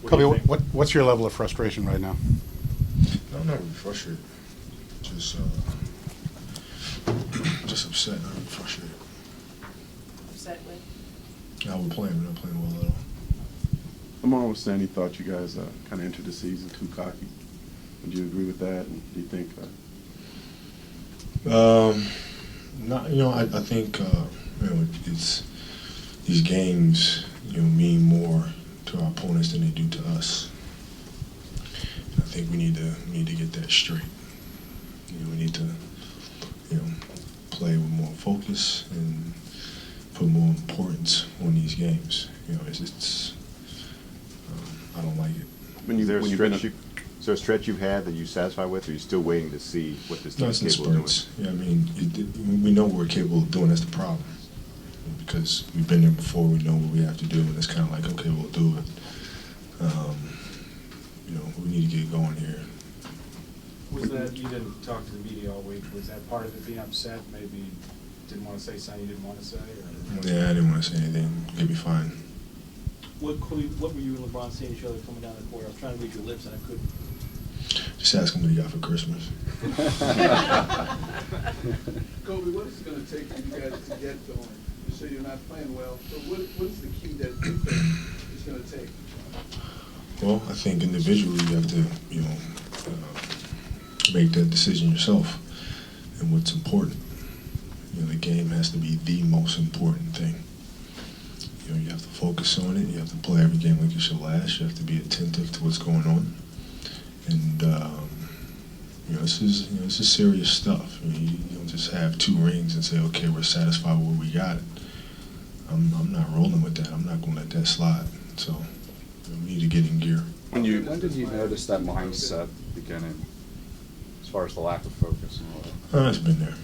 Kobe, what's your level of frustration right now? I'm not really frustrated. Just upset, not really frustrated. Upset with? How we're playing, we're not playing well at all. Lamar was saying he thought you guys kind of entered the season too cocky. Would you agree with that? And do you think? Not, I think it's these games mean more to our opponents than they do to us. And I think we need to get that straight. We need to play with more focus and put more importance on these games. It's I don't like it. Is there a stretch you've had that you're satisfied with, or are you still waiting to see what this team is capable of doing? Yeah, I mean, we know what we're capable of doing. That's the problem. Because we've been there before, we know what we have to do, and it's kind of like, okay, we'll do it. We need to get going here. Was that, you didn't talk to the media all week, was that part of it being upset? Maybe didn't want to say something you didn't want to say? Or? Yeah, I didn't want to say anything. It'll be fine. What were you and LeBron saying to each other coming down the court? I was trying to read your lips and I couldn't. Just ask him what he got for Christmas. Kobe, what is it going to take for you guys to get going? You say you're not playing well, so what is the key that you think it's going to take? Well, I think individually you have to, make that decision yourself and what's important. The game has to be the most important thing. You have to focus on it. You have to play every game like it's your last. You have to be attentive to what's going on. And this is serious stuff. You don't just have 2 rings and say, okay, we're satisfied with what we got. I'm not rolling with that. I'm not going to let that slide. So we need to get in gear. When did you notice that mindset beginning, as far as the lack of focus and all that? It's been there.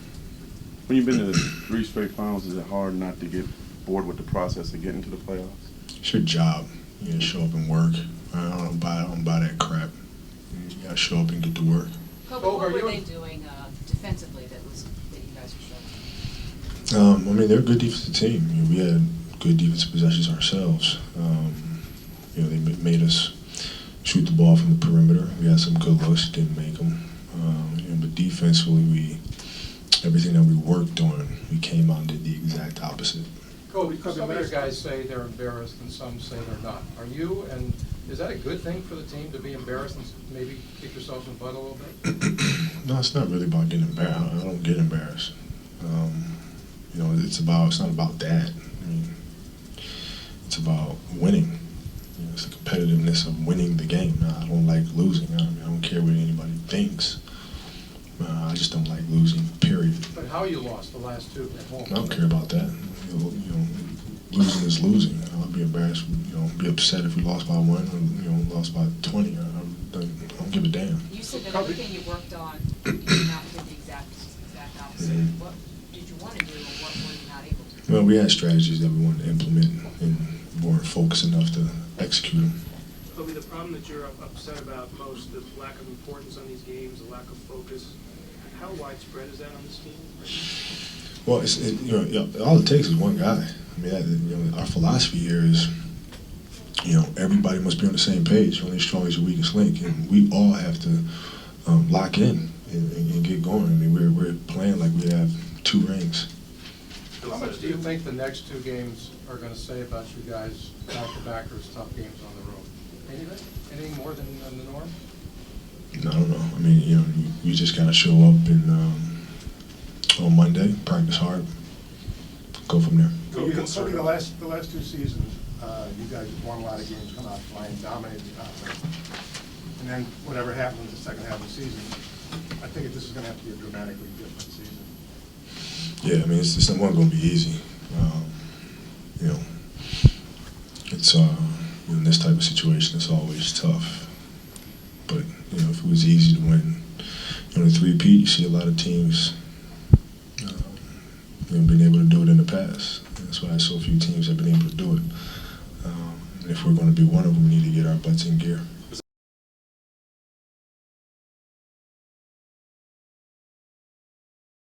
When you've been to the 3 straight finals, is it hard not to get bored with the process of getting to the playoffs? It's your job. You gotta show up and work. I don't buy that crap. You gotta show up and get to work. Kobe, what were they doing defensively that you guys were struggling? They're a good defensive team. We had good defensive possessions ourselves. They made us shoot the ball from the perimeter. We had some good looks, didn't make them. But defensively, everything that we worked on, we came out and did the exact opposite. Kobe, some of your guys say they're embarrassed and some say they're not. Are you, and is that a good thing for the team to be embarrassed and maybe kick yourselves in the butt a little bit? No, it's not really about getting embarrassed. I don't get embarrassed. It's not about that. It's about winning. It's the competitiveness of winning the game. I don't like losing. I don't care what anybody thinks. I just don't like losing, period. But how you lost the last 2 at home? I don't care about that. Losing is losing. I'd be embarrassed, be upset if we lost by 1 or, lost by 20. I don't give a damn. You said that everything you worked on, you did not do the exact opposite. Mm-hmm. What did you want to do, or what were you not able to do? Well, we had strategies that we wanted to implement and weren't focused enough to execute them. Kobe, the problem that you're upset about most, the lack of importance on these games, the lack of focus, how widespread is that on this team? Well, all it takes is one guy. Our philosophy here is, everybody must be on the same page. Only strong is your weakest link, and we all have to lock in and get going. We're playing like we have 2 rings. How much do you think the next 2 games are going to say about you guys back-to-backers, tough games on the road? Anything? Anything more than the norm? I don't know. You just kind of show up and on Monday, practice hard, go from there. Kobe, the last 2 seasons, you guys won a lot of games, come out playing, dominated the conference, and then whatever happened in the second half of the season, I think this is going to have to be a dramatically different season. Yeah, it's not going to be easy. It's in this type of situation, it's always tough. But if it was easy to win, the 3-peat, you see a lot of teams been able to do it in the past. That's why so few teams have been able to do it. And if we're going to be one of them, we need to get our butts in gear.